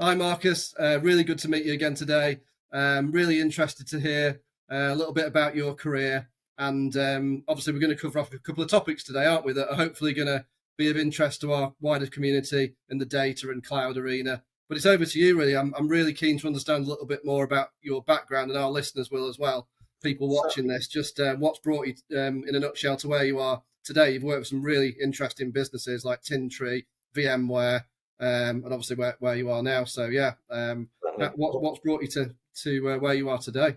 Hi, Marcus. Really good to meet you again today. Really interested to hear a little bit about your career. And obviously, we're going to cover off a couple of topics today, aren't we, that are hopefully going to be of interest to our wider community in the data and cloud arena. But it's over to you, really. I'm really keen to understand a little bit more about your background, and our listeners will as well. People watching this, just what's brought you, in a nutshell, to where you are today. You've worked with some really interesting businesses like Tintree, VMware, and obviously where you are now. So yeah, what's brought you to where you are today?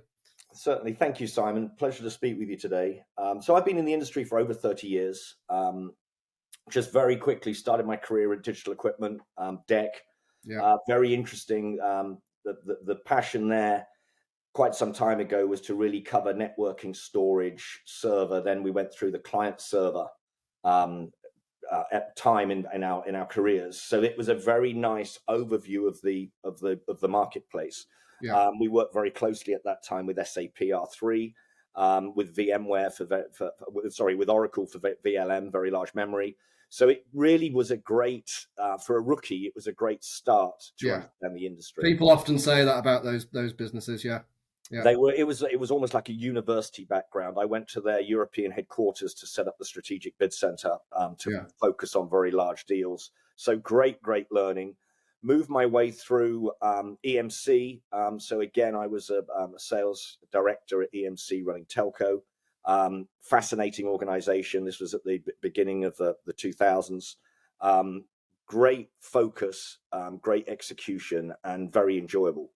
Certainly. Thank you, Simon. Pleasure to speak with you today. So I've been in the industry for over 30 years. Just very quickly started my career in digital equipment, DEC. Yeah. Very interesting. The passion there quite some time ago was to really cover networking, storage, server. Then we went through the client server at time in our careers. So it was a very nice overview of the marketplace. Yeah. We worked very closely at that time with SAP R3, with VMware with Oracle for VLM, very large memory. So it really was a great, for a rookie, it was a great start to understand the industry. People often say that about those businesses. Yeah. They were. It was almost like a university background. I went to their European headquarters to set up the strategic bid center to focus on very large deals. So great learning. Moved my way through EMC. So again, I was a sales director at EMC running telco. Fascinating organization. This was at the beginning of the 2000s. Great focus, great execution, and very enjoyable.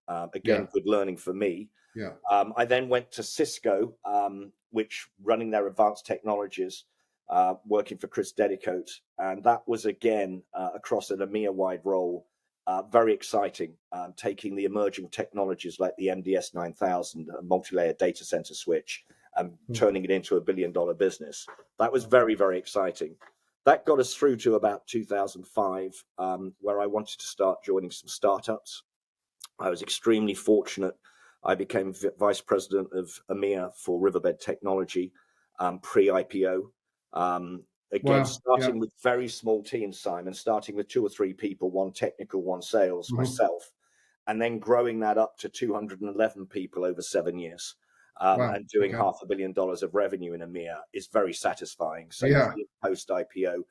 Good learning for me. Yeah. I then went to Cisco, which running their advanced technologies, working for Chris Dedicoat, and that was again across an EMEA-wide role. Very exciting, taking the emerging technologies like the MDS 9000, a multi-layer data center switch, and turning it into $1 billion business. That was very, very exciting. That got us through to about 2005, where I wanted to start joining some startups. I was extremely fortunate. I became vice president of EMEA for Riverbed Technology, pre-IPO. Starting with very small teams, Simon, starting with 2 or 3 people, one technical, one sales, myself, and then growing that up to 211 people over 7 years. And doing $500 million of revenue in EMEA is very satisfying. So post IPO,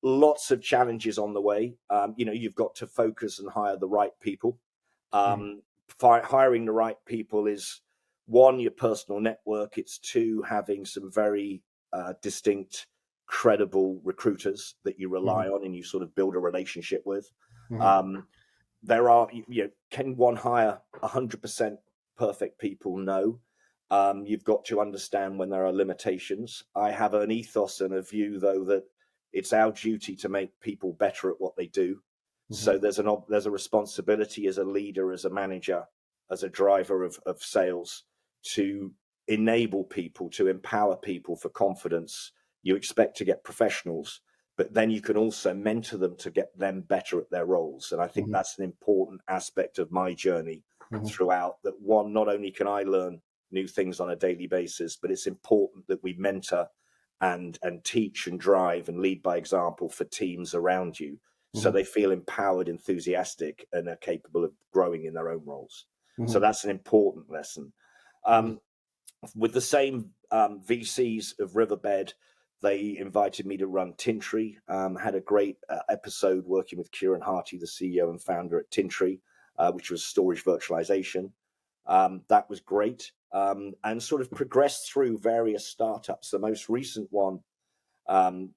lots of challenges on the way. You've got to focus and hire the right people. Hiring the right people is 1, your personal network. It's 2, having some very distinct, credible recruiters that you rely on and you sort of build a relationship with. There are, can one hire 100% perfect people? No. You've got to understand when there are limitations. I have an ethos and a view, though, that it's our duty to make people better at what they do. So there's a responsibility as a leader, as a manager, as a driver of sales, to enable people, to empower people for confidence. You expect to get professionals, but then you can also mentor them to get them better at their roles. And I think that's an important aspect of my journey throughout, that 1, not only can I learn new things on a daily basis, but it's important that we mentor and teach and drive and lead by example for teams around you, so they feel empowered, enthusiastic, and are capable of growing in their own roles. So that's an important lesson. With the same VCs of Riverbed, they invited me to run Tintree. Had a great episode working with Kieran Harty, the CEO and founder at Tintree, which was storage virtualization. That was great. And sort of progressed through various startups. The most recent one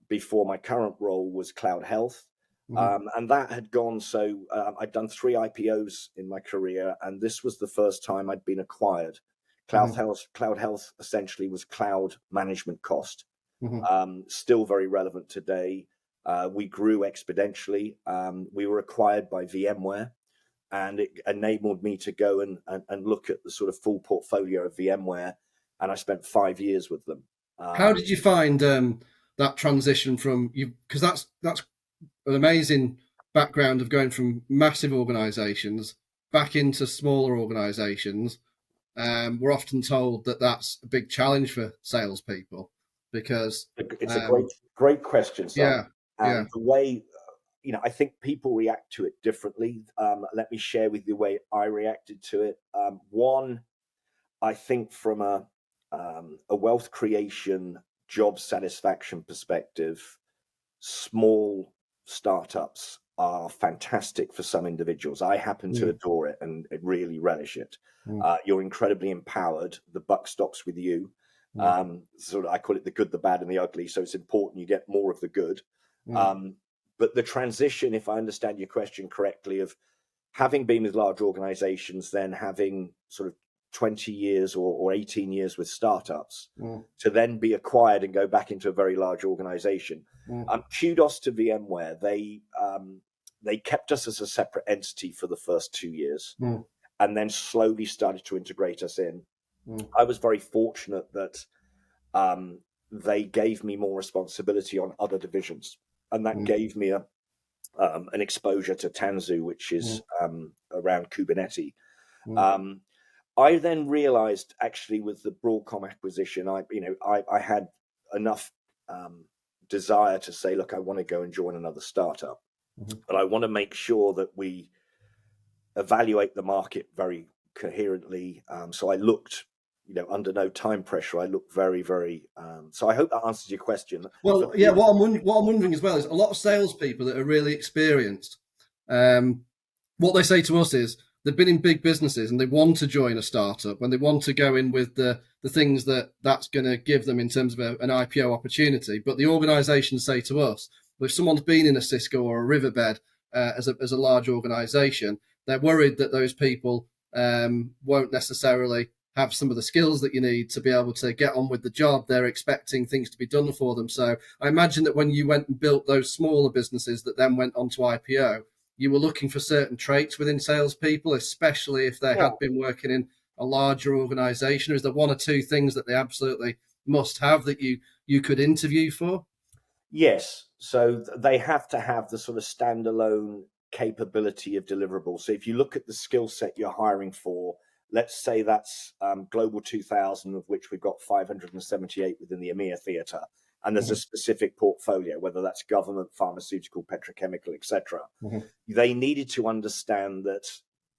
before my current role was Cloud Health. And that had gone, I'd done 3 IPOs in my career, and this was the first time I'd been acquired. Cloud Health essentially was cloud management cost. Still very relevant today. We grew exponentially. We were acquired by VMware, and it enabled me to go and look at the sort of full portfolio of VMware, and I spent 5 years with them. How did you find that transition from you? Because that's an amazing background of going from massive organizations back into smaller organizations. We're often told that that's a big challenge for salespeople, because it's a great question. Simon. The way I think people react to it differently. Let me share with you the way I reacted to it. One, I think from a wealth creation, job satisfaction perspective, small startups are fantastic for some individuals. I happen to adore it and really relish it. You're incredibly empowered. The buck stops with you. Sort of, I call it the good, the bad, and the ugly. So it's important you get more of the good. But the transition, if I understand your question correctly, of having been with large organizations, then having sort of 20 years or 18 years with startups, to then be acquired and go back into a very large organization. Kudos to VMware. They kept us as a separate entity for the first 2 years and then slowly started to integrate us in. I was very fortunate that they gave me more responsibility on other divisions, and that gave me an exposure to Tanzu, which is around Kubernetes. I then realized, actually, with the Broadcom acquisition, I had enough desire to say, look, I want to go and join another startup, but I want to make sure that we evaluate the market very coherently. So I looked, under no time pressure. I looked very, very. So I hope that answers your question. Well, yeah. What I'm wondering as well is a lot of salespeople that are really experienced. What they say to us is they've been in big businesses and they want to join a startup and they want to go in with the things that's going to give them in terms of an IPO opportunity. But the organisations say to us, well, if someone's been in a Cisco or a Riverbed as a large organisation, they're worried that those people won't necessarily have some of the skills that you need to be able to get on with the job. They're expecting things to be done for them. So I imagine that when you went and built those smaller businesses that then went on to IPO, you were looking for certain traits within salespeople, especially if they had been working in a larger organization. Is there one or two things that they absolutely must have that you could interview for? Yes. So they have to have the sort of standalone capability of deliverables. So if you look at the skill set you're hiring for, let's say that's Global 2000, of which we've got 578 within the EMEA theatre. And there's a specific portfolio, whether that's government, pharmaceutical, petrochemical, etc. They needed to understand that,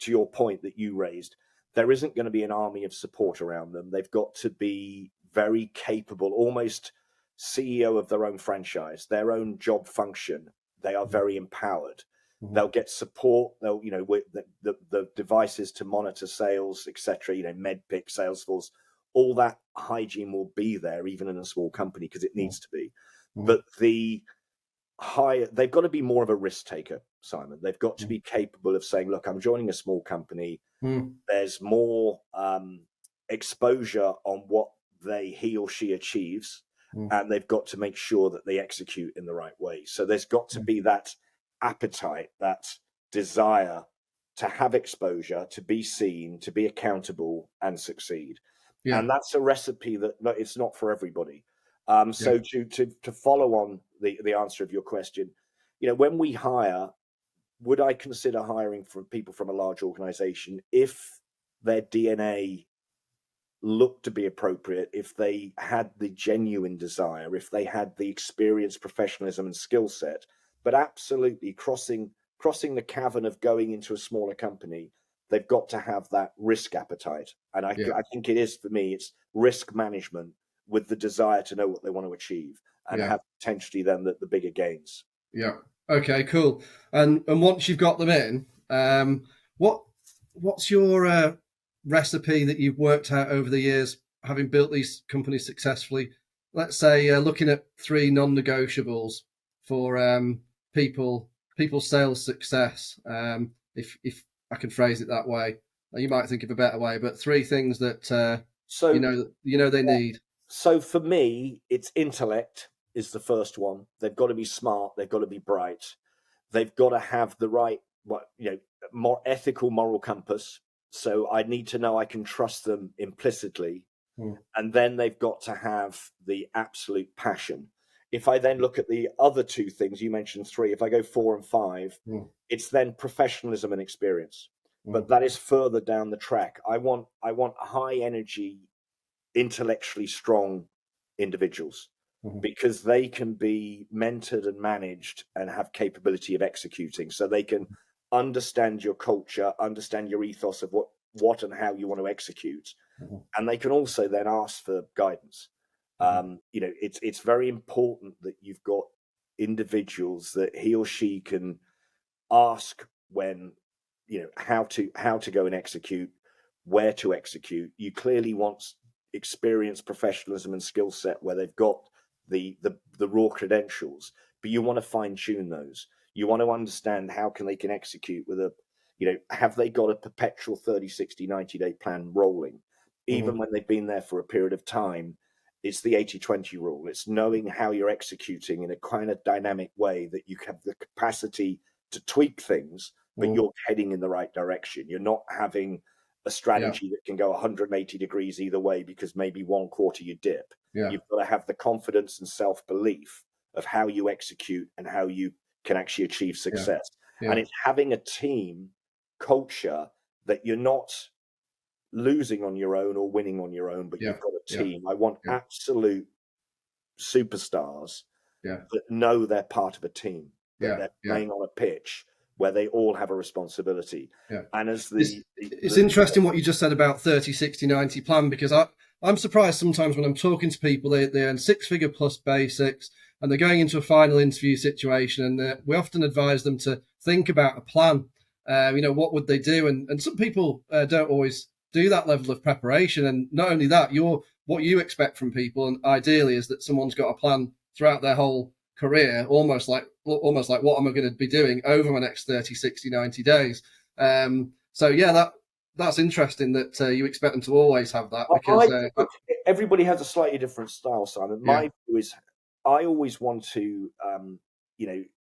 to your point that you raised, there isn't going to be an army of support around them. They've got to be very capable, almost CEO of their own franchise, their own job function. They are very empowered. They'll get support. They'll, with the devices to monitor sales, etc. MEDDPICC, Salesforce. All that hygiene will be there, even in a small company, because it needs to be. But they've got to be more of a risk taker, Simon. They've got to be capable of saying, look, I'm joining a small company. There's more exposure on what he or she achieves, and they've got to make sure that they execute in the right way. So there's got to be that appetite, that desire to have exposure, to be seen, to be accountable, and succeed. And that's a recipe that it's not for everybody. So to follow on the answer of your question, when we hire, would I consider hiring from people from a large organization if their DNA looked to be appropriate, if they had the genuine desire, if they had the experience, professionalism, and skill set? But absolutely crossing the cavern of going into a smaller company, they've got to have that risk appetite. And I think it is, for me, it's risk management with the desire to know what they want to achieve and have potentially then the bigger gains. Yeah. Okay, cool. And once you've got them in, what's your recipe that you've worked out over the years, having built these companies successfully? Let's say looking at 3 non-negotiables for people's sales success. If I can phrase it that way, you might think of a better way, but 3 things that they need. So for me, it's intellect is the first one. They've got to be smart. They've got to be bright. They've got to have the right, more ethical, moral compass. So I need to know I can trust them implicitly. And then they've got to have the absolute passion. If I then look at the other 2 things, you mentioned 3, if I go 4 and 5, it's then professionalism and experience. But that is further down the track. I want high energy, intellectually strong individuals. because they can be mentored and managed and have capability of executing. So they can understand your culture, understand your ethos of what and how you want to execute. And they can also then ask for guidance. It's very important that you've got individuals that he or she can ask when, how to go and execute, where to execute. You clearly want experience, professionalism, and skill set where they've got the raw credentials, but you want to fine tune those. You want to understand how they can execute with have they got a perpetual 30, 60, 90-day plan rolling, even when they've been there for a period of time. It's the 80-20 rule. It's knowing how you're executing in a kind of dynamic way that you have the capacity to tweak things, but you're heading in the right direction. You're not having a strategy that can go 180 degrees either way because maybe one quarter you dip. You've got to have the confidence and self-belief of how you execute and how you can actually achieve success. And it's having a team culture that you're not losing on your own or winning on your own, but you've got a team. I want absolute superstars that know they're part of a team, that they're playing on a pitch where they all have a responsibility. And as it's interesting what you just said about 30, 60, 90 plan, because I'm surprised sometimes when I'm talking to people, they earn 6-figure plus basics and they're going into a final interview situation, and we often advise them to think about a plan. What would they do? And some people don't always do that level of preparation. And not only that, what you expect from people, and ideally, is that someone's got a plan throughout their whole career, almost like what am I going to be doing over my next 30, 60, 90 days. That's interesting that you expect them to always have that, because everybody has a slightly different style, Simon. My view is I always want to,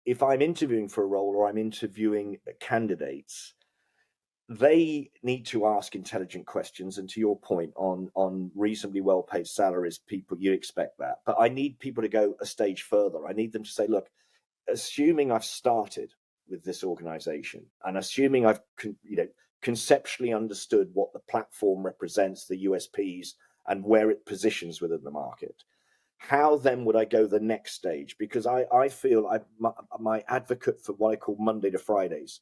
if I'm interviewing for a role or I'm interviewing candidates, they need to ask intelligent questions. And to your point on reasonably well-paid salaries, people, you expect that. But I need people to go a stage further. I need them to say, look, assuming I've started with this organization and assuming I've conceptually understood what the platform represents, the USPs, and where it positions within the market, how then would I go the next stage? Because I feel my advocate for what I call Monday to Fridays.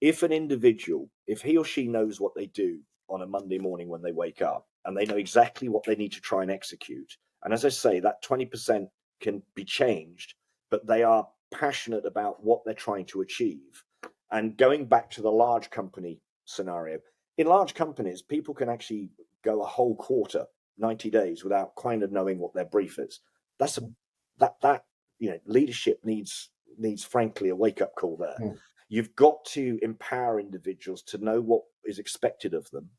If an individual, if he or she knows what they do on a Monday morning when they wake up, and they know exactly what they need to try and execute, and as I say, that 20% can be changed, but they are passionate about what they're trying to achieve. And going back to the large company scenario, in large companies, people can actually go a whole quarter, 90 days, without kind of knowing what their brief is. Leadership needs frankly a wake-up call there. You've got to empower individuals to know what is expected of them,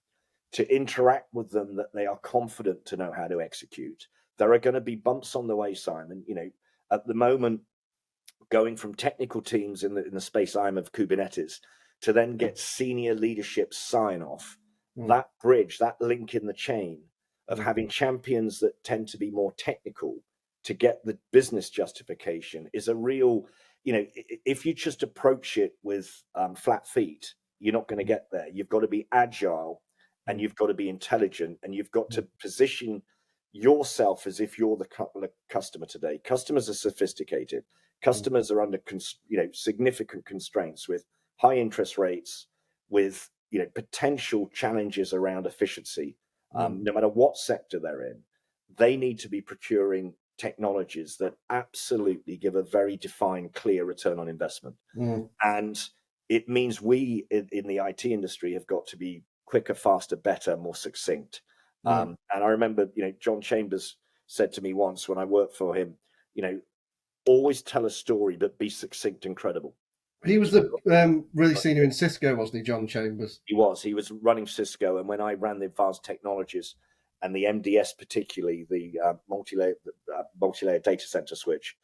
to interact with them, that they are confident to know how to execute. There are going to be bumps on the way, Simon. At the moment, going from technical teams in the space I'm of Kubernetes to then get senior leadership sign off, that bridge, that link in the chain of having champions that tend to be more technical to get the business justification is a real, if you just approach it with flat feet, you're not going to get there. You've got to be agile and you've got to be intelligent, and you've got to position yourself as if you're the customer today. Customers are sophisticated. Customers are under significant constraints with high interest rates, with potential challenges around efficiency. No matter what sector they're in, they need to be procuring technologies that absolutely give a very defined, clear return on investment. And it means we in the IT industry have got to be quicker, faster, better, more succinct. And I remember, John Chambers said to me once when I worked for him, always tell a story, but be succinct and credible. He was the really senior in Cisco, wasn't he, John Chambers? He was running Cisco. And when I ran the advanced technologies and the MDS, particularly the multi-layer data center switch,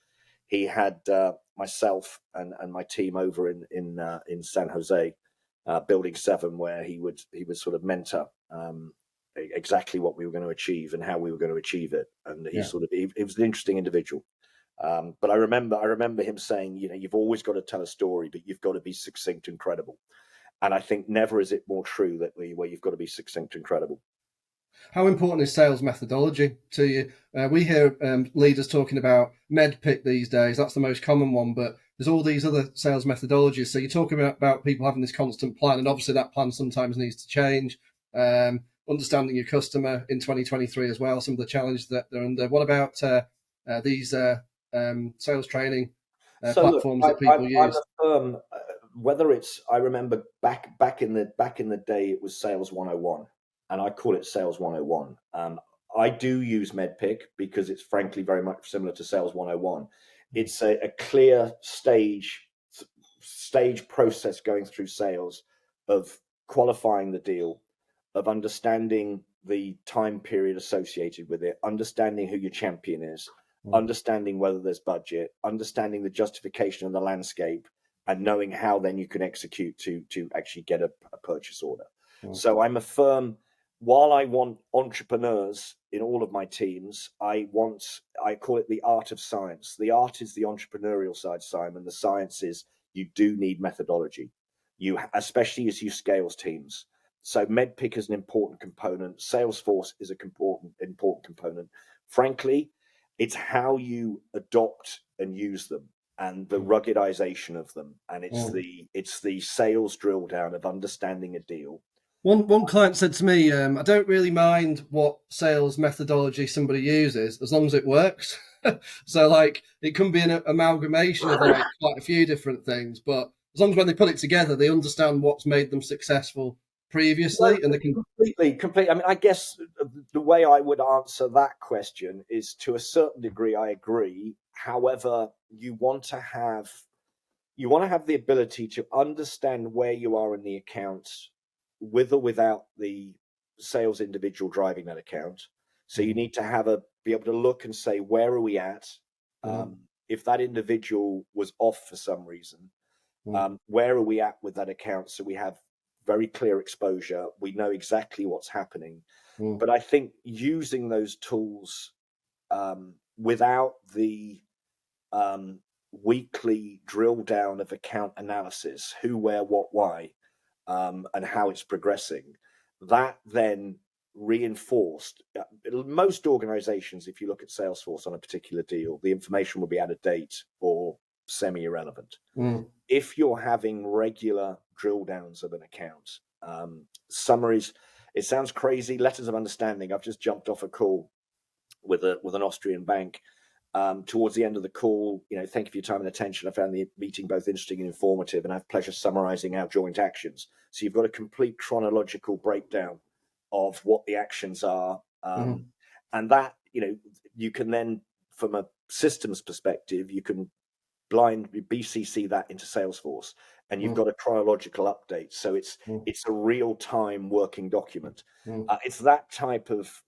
he had myself and my team over in San Jose, Building 7, where he would sort of mentor exactly what we were going to achieve and how we were going to achieve it. And he was an interesting individual. But I remember him saying, you've always got to tell a story, but you've got to be succinct and credible. And I think never is it more true that where you've got to be succinct and credible. How important is sales methodology to you? We hear leaders talking about MEDDPICC these days. That's the most common one, but there's all these other sales methodologies. So you're talking about people having this constant plan, and obviously that plan sometimes needs to change. Understanding your customer in 2023 as well, some of the challenges that they're under. What about these sales training platforms that people use? I'm a firm, whether it's, I remember back in the day, it was Sales 101, and I call it Sales 101. I do use MEDDPICC because it's frankly very much similar to Sales 101. It's a clear stage process going through sales of qualifying the deal, of understanding the time period associated with it, understanding who your champion is, understanding whether there's budget, understanding the justification of the landscape, and knowing how then you can execute to actually get a purchase order. So I'm a firm, while I want entrepreneurs in all of my teams, I call it the art of science. The art is the entrepreneurial side, Simon. The science is you do need methodology, especially as you scale teams. So MEDDPICC is an important component. Salesforce is an important component. Frankly, it's how you adopt and use them and the ruggedization of them. And it's the sales drill down of understanding a deal. One client said to me, I don't really mind what sales methodology somebody uses as long as it works. So like it can be an amalgamation of like quite a few different things, but as long as when they put it together, they understand what's made them successful previously, and they can completely. I mean, I guess the way I would answer that question is to a certain degree, I agree. However, you want to have the ability to understand where you are in the account, with or without the sales individual driving that account. So you need to be able to look and say, where are we at? If that individual was off for some reason, where are we at with that account? So we have very clear exposure. We know exactly what's happening. But I think using those tools without the weekly drill down of account analysis, who, where, what, why, and how it's progressing, that then reinforced. Most organizations, if you look at Salesforce on a particular deal, the information will be out of date or semi-irrelevant. If you're having regular drill downs of an account, summaries, it sounds crazy, letters of understanding. I've just jumped off a call with an Austrian bank. Towards the end of the call, thank you for your time and attention. I found the meeting both interesting and informative, and I have pleasure summarizing our joint actions. So you've got a complete chronological breakdown of what the actions are. And that, you can then, from a systems perspective, you can BCC that into Salesforce, and you've got a chronological update. So it's a real-time working document. It's that type of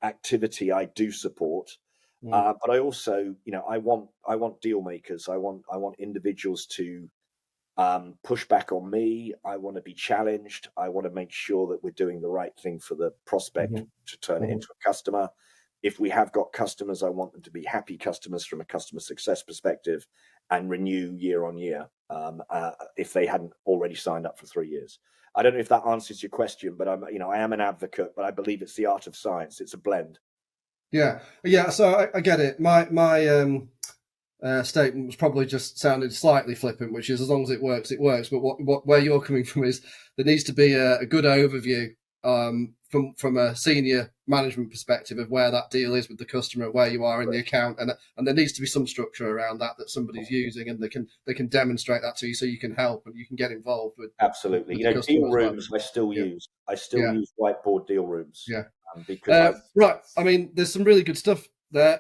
activity I do support. But I also, I want deal makers. I want individuals to push back on me. I want to be challenged. I want to make sure that we're doing the right thing for the prospect to turn it into a customer. If we have got customers, I want them to be happy customers from a customer success perspective and renew year on year if they hadn't already signed up for 3 years. I don't know if that answers your question, but I am an advocate, but I believe it's the art of science. It's a blend. Yeah. So I get it. My statement was probably just sounded slightly flippant, which is as long as it works, it works. But where you're coming from is there needs to be a good overview from a senior management perspective of where that deal is with the customer, where you are in the account, and there needs to be some structure around that somebody's using, and they can demonstrate that to you, so you can help and you can get involved with. Absolutely, with deal rooms. Well. I still use whiteboard deal rooms. Yeah, because right. I mean, there's some really good stuff there.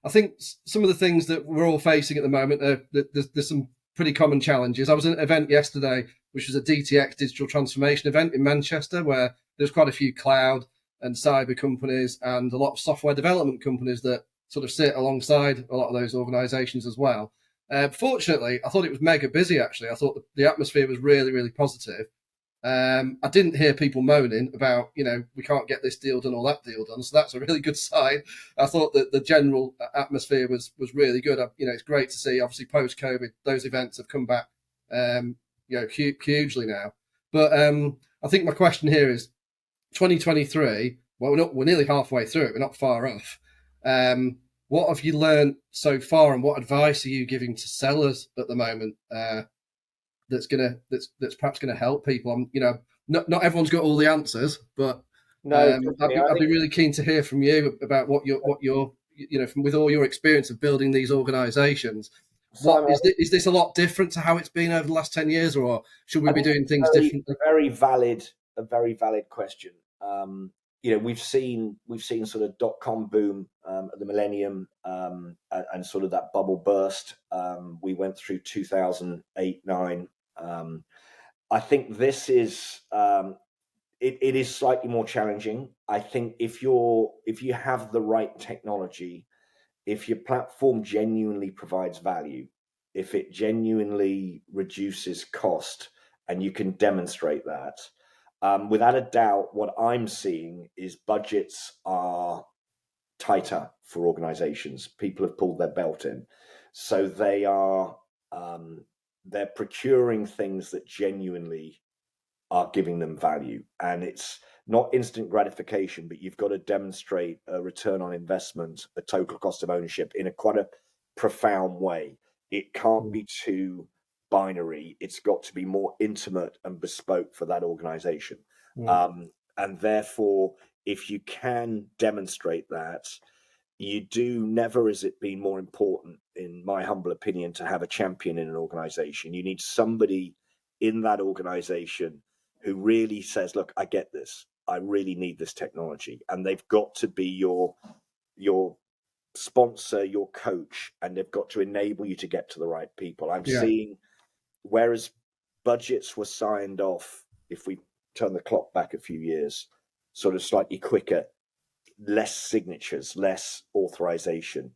I think some of the things that we're all facing at the moment, there's some pretty common challenges. I was at an event yesterday, which was a DTX digital transformation event in Manchester, where there's quite a few cloud and cyber companies and a lot of software development companies that sort of sit alongside a lot of those organizations as well. Fortunately, I thought it was mega busy, actually. I thought the atmosphere was really, really positive. I didn't hear people moaning about, we can't get this deal done or that deal done. So that's a really good sign. I thought that the general atmosphere was really good. It's great to see, obviously, post-COVID, those events have come back, hugely now. But I think my question here is 2023, we're nearly halfway through it. We're not far off. What have you learned so far, and what advice are you giving to sellers at the moment? That's perhaps gonna help people. Not everyone's got all the answers, but No, I'd be really keen to hear from you about what you're with all your experience of building these organisations. Simon, Is this a lot different to how it's been over the last 10 years, or should we be doing things differently? A very valid question. We've seen sort of .com boom at the millennium, and sort of that bubble burst. We went through 2008-9. I think this is it is slightly more challenging. I think if you have the right technology, if your platform genuinely provides value, if it genuinely reduces cost, and you can demonstrate that, without a doubt, what I'm seeing is budgets are tighter for organizations. People have pulled their belt in. So they're procuring things that genuinely are giving them value. And it's not instant gratification, but you've got to demonstrate a return on investment, a total cost of ownership in quite a profound way. It can't be too binary. It's got to be more intimate and bespoke for that organization. And therefore, if you can demonstrate that, never has it been more important, in my humble opinion, to have a champion in an organization. You need somebody in that organization who really says, look, I get this. I really need this technology. And they've got to be your sponsor, your coach, and they've got to enable you to get to the right people. I'm seeing, whereas budgets were signed off, if we turn the clock back a few years, sort of slightly quicker, less signatures, less authorization.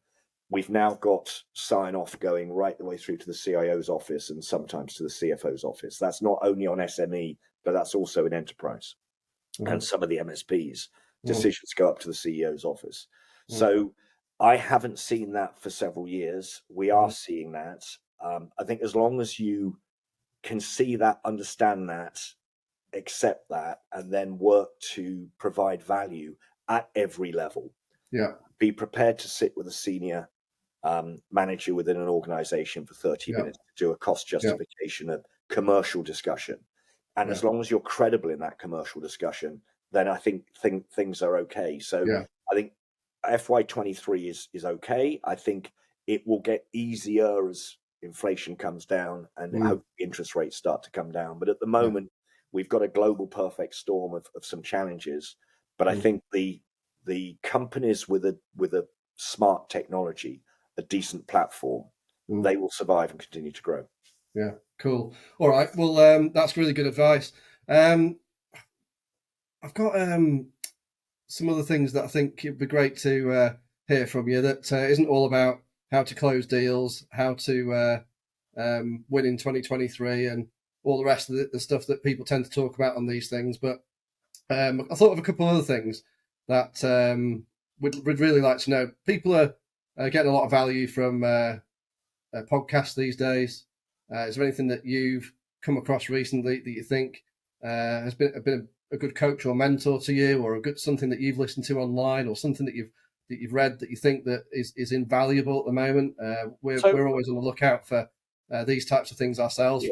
We've now got sign off going right the way through to the CIO's office and sometimes to the CFO's office. That's not only on SME, but that's also in enterprise. And some of the MSPs. Decisions go up to the CEO's office. So I haven't seen that for several years. We are seeing that. I think as long as you can see that, understand that, accept that, and then work to provide value at every level. Be prepared to sit with a senior manager within an organization for 30 minutes to do a cost justification, a commercial discussion. And as long as you're credible in that commercial discussion, then I think things are okay. So I think FY23 is okay. I think it will get easier as inflation comes down and I hope interest rates start to come down. But at the moment, we've got a global perfect storm of some challenges. But I think the companies with a smart technology, a decent platform, they will survive and continue to grow. Yeah, cool. All right. Well, that's really good advice. I've got some other things that I think it'd be great to hear from you that isn't all about how to close deals, how to win in 2023 and all the rest of the stuff that people tend to talk about on these things. But I thought of a couple of other things that we'd really like to know. People are getting a lot of value from podcasts these days. Is there anything that you've come across recently that you think has been a good coach or mentor to you, or something that you've listened to online, or something that you've read that you think that is invaluable at the moment? We're always on the lookout for these types of things ourselves. An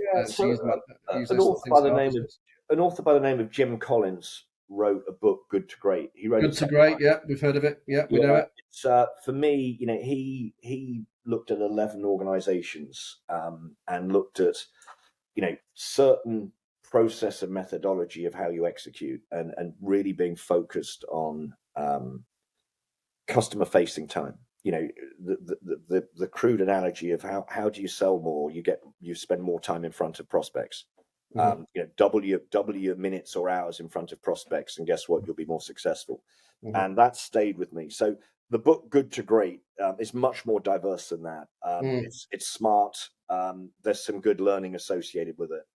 author by the name of Jim Collins wrote a book, Good to Great. He wrote Good to Great. Yeah, we've heard of it. Yeah, we know it. It's, for me, he looked at 11 organizations and looked at certain process and methodology of how you execute, and really being focused on customer facing time. The crude analogy of how do you sell more? You spend more time in front of prospects. Double your minutes or hours in front of prospects, and guess what? You'll be more successful. And that stayed with me. So the book Good to Great is much more diverse than that. It's smart. There's some good learning associated with it.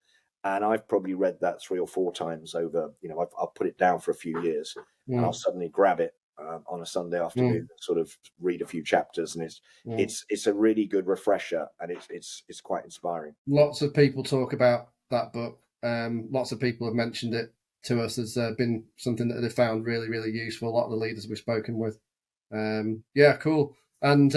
And I've probably read that 3 or 4 times over, I'll put it down for a few years and I'll suddenly grab it on a Sunday afternoon and sort of read a few chapters. And it's a really good refresher, and it's quite inspiring. Lots of people talk about that book. Lots of people have mentioned it to us has been something that they found really, really useful. A lot of the leaders we've spoken with. Yeah, cool. And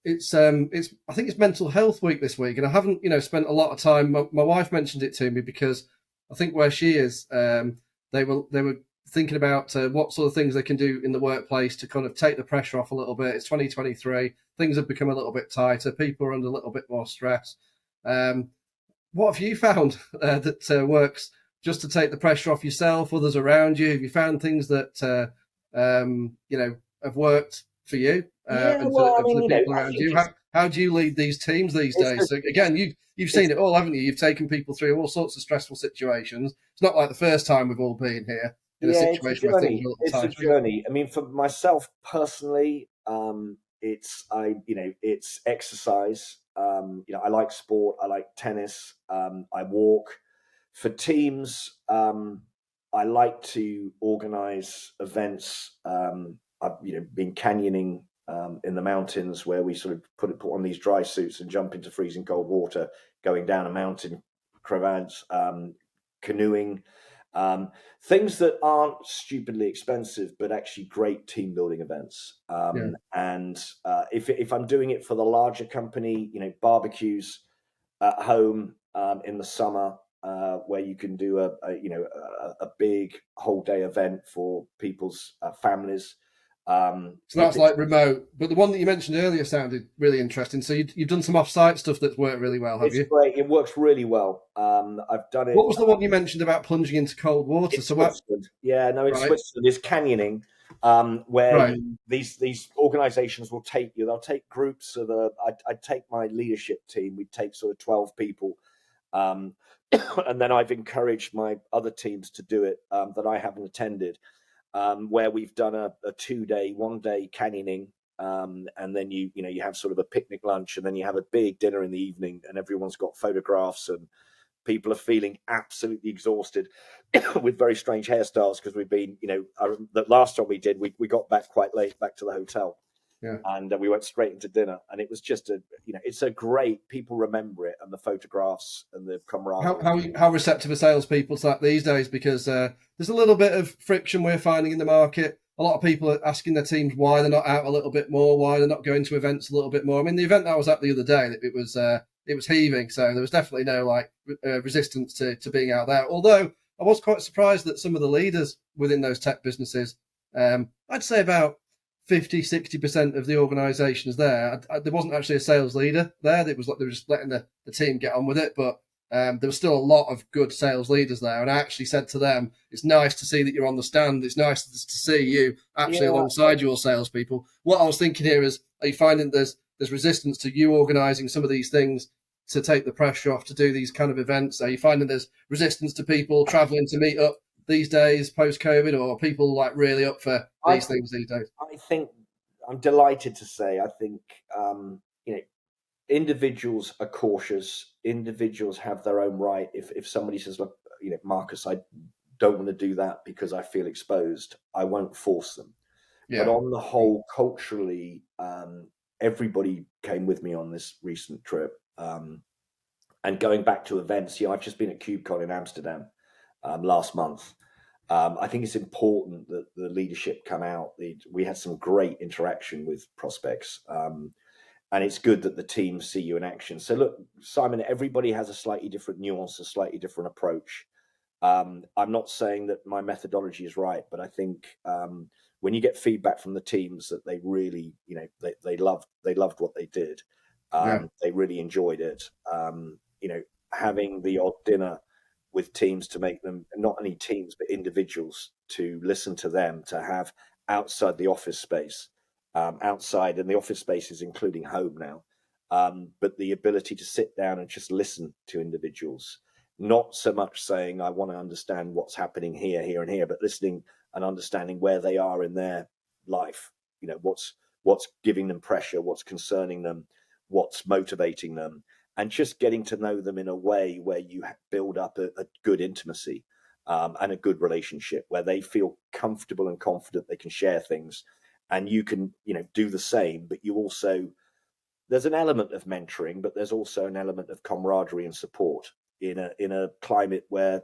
it's I think it's Mental Health Week this week, and I haven't spent a lot of time. My wife mentioned it to me because I think where she is, they were thinking about what sort of things they can do in the workplace to kind of take the pressure off a little bit. It's 2023. Things have become a little bit tighter. People are under a little bit more stress. What have you found that works just to take the pressure off yourself, others around you? Have you found things that have worked for you and for the people around you? How do you lead these teams these days? So again, you've seen it all, haven't you? You've taken people through all sorts of stressful situations. It's not like the first time we've all been here in a situation where things are a little tighter. It's a journey. I mean, for myself personally, it's exercise. I like sport. I like tennis. I walk. For teams, I like to organize events. I've been canyoning in the mountains where we sort of put on these dry suits and jump into freezing cold water, going down a mountain crevasse, canoeing, things that aren't stupidly expensive, but actually great team building events. And if I'm doing it for the larger company, barbecues at home in the summer, where you can do a big whole day event for people's families. So that's like remote, but the one that you mentioned earlier sounded really interesting. So you've done some off-site stuff that's worked really well, have you? It's great. It works really well. I've done it. What was the one you mentioned about plunging into cold water? In Switzerland. Switzerland is canyoning, where these organisations will take you. They'll take groups of I'd take my leadership team. We'd take sort of 12 people, and then I've encouraged my other teams to do it that I haven't attended. Where we've done a 1-day canyoning, and then you have sort of a picnic lunch, and then you have a big dinner in the evening, and everyone's got photographs, and people are feeling absolutely exhausted with very strange hairstyles because we've been, the last time we did, we got back quite late back to the hotel. Yeah. And we went straight into dinner, and it was just it's a great, people remember it, and the photographs and the camaraderie. How receptive are salespeople to that these days? Because there's a little bit of friction we're finding in the market. A lot of people are asking their teams why they're not out a little bit more, why they're not going to events a little bit more. I mean, the event that I was at the other day, it was heaving, so there was definitely no resistance to being out there. Although I was quite surprised that some of the leaders within those tech businesses, I'd say about 50-60% of the organisations there wasn't actually a sales leader there. It was like they were just letting the team get on with it, but there was still a lot of good sales leaders there. And I actually said to them, it's nice to see that you're on the stand. It's nice to see you actually alongside your salespeople. What I was thinking here is, are you finding there's resistance to you organising some of these things to take the pressure off to do these kind of events? Are you finding there's resistance to people travelling to meet up these days post-COVID, or are people really up for these things these days? I think I'm delighted to say, I think, individuals are cautious. Individuals have their own right. If somebody says, look, Marcus, I don't want to do that because I feel exposed, I won't force them. Yeah. But on the whole, culturally, everybody came with me on this recent trip. And going back to events, I've just been at KubeCon in Amsterdam last month. I think it's important that the leadership come out. We had some great interaction with prospects, and it's good that the teams see you in action. So look, Simon, everybody has a slightly different nuance, a slightly different approach. I'm not saying that my methodology is right, but I think when you get feedback from the teams that they really, they loved what they did, they really enjoyed it. Having the odd dinner with teams to make them, not only teams, but individuals, to listen to them, to have outside the office space, outside, and the office space is including home now, but the ability to sit down and just listen to individuals, not so much saying, I want to understand what's happening here, here, and here, but listening and understanding where they are in their life, what's giving them pressure, what's concerning them, what's motivating them, and just getting to know them in a way where you build up a good intimacy and a good relationship where they feel comfortable and confident they can share things, and you can, do the same. But you also, there's an element of mentoring, but there's also an element of camaraderie and support in a climate where,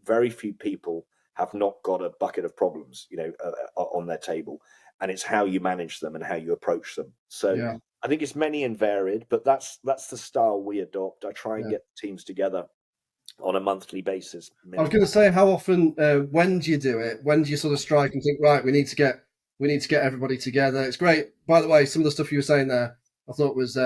very few people have not got a bucket of problems, on their table, and it's how you manage them and how you approach them. So Yeah. I think it's many and varied, but that's the style we adopt. I try and Yeah. get teams together on a monthly basis. I was going to say, how often, when do you do it? When do you sort of strike and think, right, we need to get everybody together? It's great. By the way, some of the stuff you were saying there, I thought was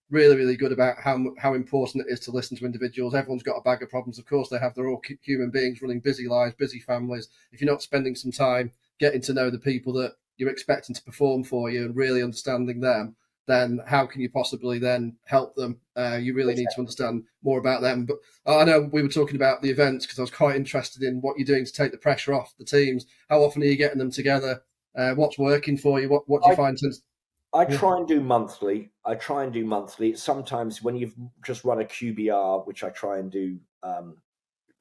really, really good about how important it is to listen to individuals. Everyone's got a bag of problems. Of course, they have. They're all human beings running busy lives, busy families. If you're not spending some time getting to know the people that you're expecting to perform for you and really understanding them, then how can you possibly then help them? You really need to understand more about them. But I know we were talking about the events because I was quite interested in what you're doing to take the pressure off the teams. How often are you getting them together? What's working for you? What do you find? I try and do monthly. Sometimes when you've just run a QBR, which I try and do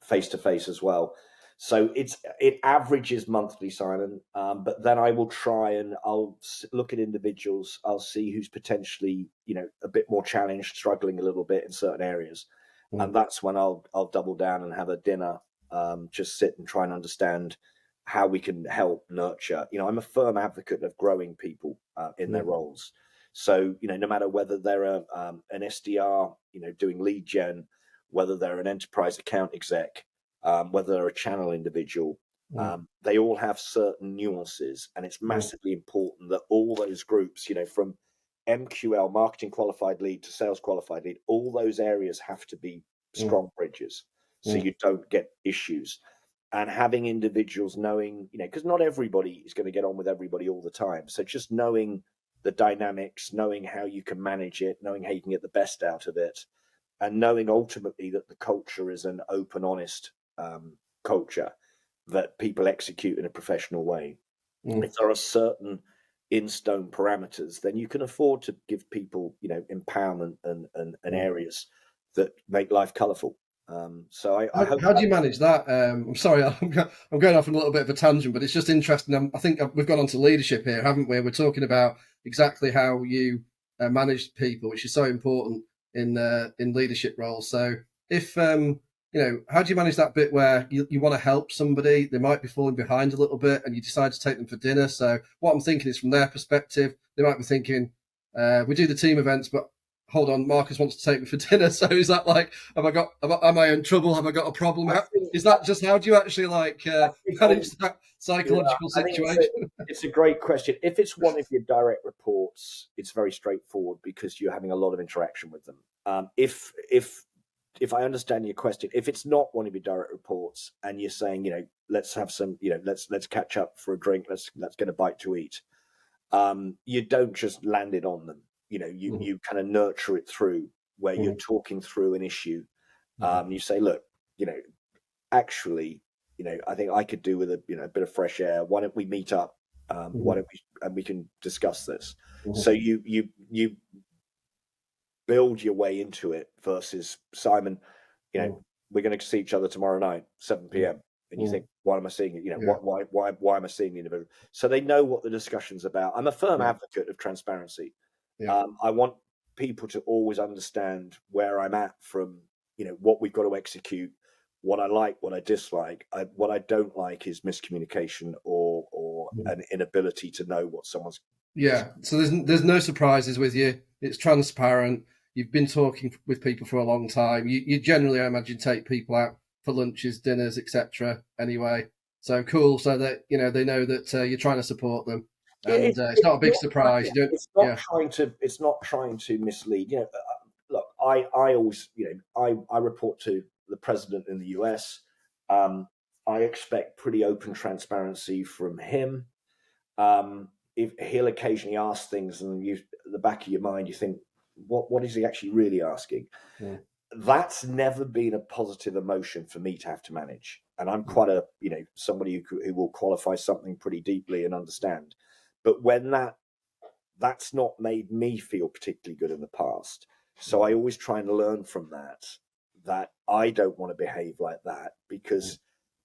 face to face as well. So it averages monthly, Simon. But then I will try and I'll look at individuals. I'll see who's potentially, a bit more challenged, struggling a little bit in certain areas, and that's when I'll double down and have a dinner. Just sit and try and understand how we can help nurture. I'm a firm advocate of growing people in their roles. So no matter whether they're an SDR, doing lead gen, whether they're an enterprise account exec, whether they're a channel individual, they all have certain nuances, and it's massively important that all those groups, from MQL, marketing qualified lead, to sales qualified lead, all those areas have to be strong bridges, so you don't get issues. And having individuals knowing, because not everybody is going to get on with everybody all the time. So just knowing the dynamics, knowing how you can manage it, knowing how you can get the best out of it, and knowing ultimately that the culture is an open, honest culture that people execute in a professional way. If there are certain in-stone parameters, then you can afford to give people, empowerment and areas that make life colourful. So I hope. How do you manage that? I'm sorry, I'm going off on a little bit of a tangent, but it's just interesting. I think we've gone on to leadership here, haven't we? We're talking about exactly how you manage people, which is so important in leadership roles. So if how do you manage that bit where you want to help somebody, they might be falling behind a little bit, and you decide to take them for dinner? So what I'm thinking is, from their perspective, they might be thinking, we do the team events, but hold on, Marcus wants to take me for dinner. So is that like, am I in trouble? Have I got a problem? Is that just, how do you actually manage that psychological situation? It's a great question. If it's one of your direct reports, it's very straightforward because you're having a lot of interaction with them. If I understand your question, if it's not one of your direct reports and you're saying, let's have some, let's catch up for a drink, let's get a bite to eat, you don't just land it on them. You kind of nurture it through, where you're talking through an issue. You say, look, actually, I think I could do with a bit of fresh air. Why don't we meet up? Why don't we can discuss this? So you build your way into it versus, Simon, we're going to see each other tomorrow night, 7 p.m. And you think, why am I seeing it? Why am I seeing the individual? So they know what the discussion's about. I'm a firm advocate of transparency. I want people to always understand where I'm at from, what we've got to execute, what I like, what I dislike. What I don't like is miscommunication or an inability to know what someone's. Yeah. So there's no surprises with you. It's transparent. You've been talking with people for a long time. You generally, I imagine, take people out for lunches, dinners, etc. Anyway, so cool. So that they know that you're trying to support them, and it's not a big surprise. It's not trying to mislead. Look, I always, I report to the president in the US. I expect pretty open transparency from him. If he'll occasionally ask things, and you, at the back of your mind, you think, what is he actually really asking? That's never been a positive emotion for me to have to manage. And I'm quite a, somebody who will qualify something pretty deeply and understand. But when that's not made me feel particularly good in the past. So I always try and learn from that I don't want to behave like that, because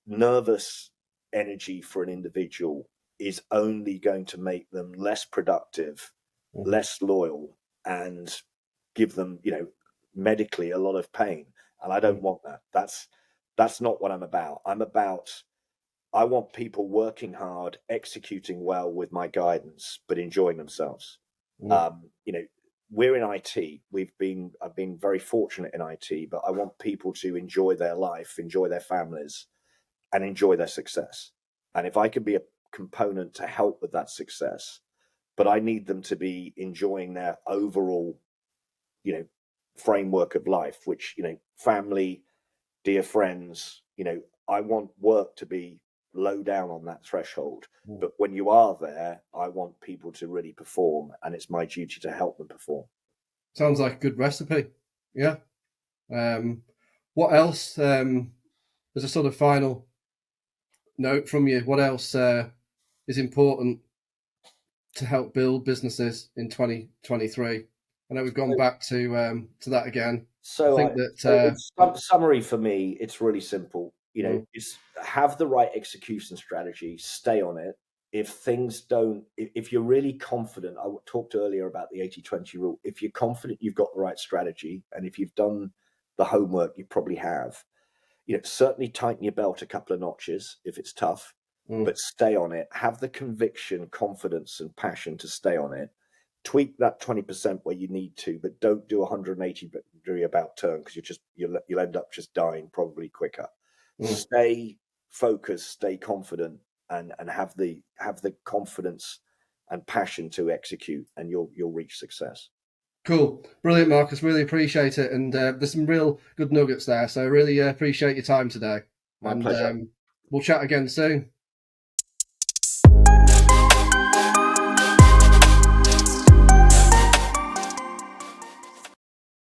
nervous energy for an individual is only going to make them less productive, less loyal, and give them, medically a lot of pain. And I don't want that. That's That's not what I'm about. I want people working hard, executing well with my guidance, but enjoying themselves. You know, we're in IT. I've been very fortunate in IT, but I want people to enjoy their life, enjoy their families, and enjoy their success. And if I can be a component to help with that success, but I need them to be enjoying their overall, you know, framework of life, which, you know, family, dear friends, you know, I want work to be low down on that threshold. But when you are there, I want people to really perform, and it's my duty to help them perform. Sounds like a good recipe. Yeah. What else, as a sort of final note from you, what else is important to help build businesses in 2023? I know we've gone back to that again. So I think that summary for me, it's really simple. You know, is have the right execution strategy, stay on it. If you're really confident, I talked earlier about the 80-20 rule. If you're confident you've got the right strategy, and if you've done the homework, you probably have, you know, certainly tighten your belt a couple of notches if it's tough, but stay on it. Have the conviction, confidence, and passion to stay on it. Tweak that 20% where you need to, but don't do 180-degree about turn, because you'll end up just dying probably quicker. Stay focused, stay confident, and have the confidence and passion to execute, and you'll reach success. Cool. Brilliant, Marcus. Really appreciate it. And there's some real good nuggets there. So I really appreciate your time today. My pleasure. We'll chat again soon.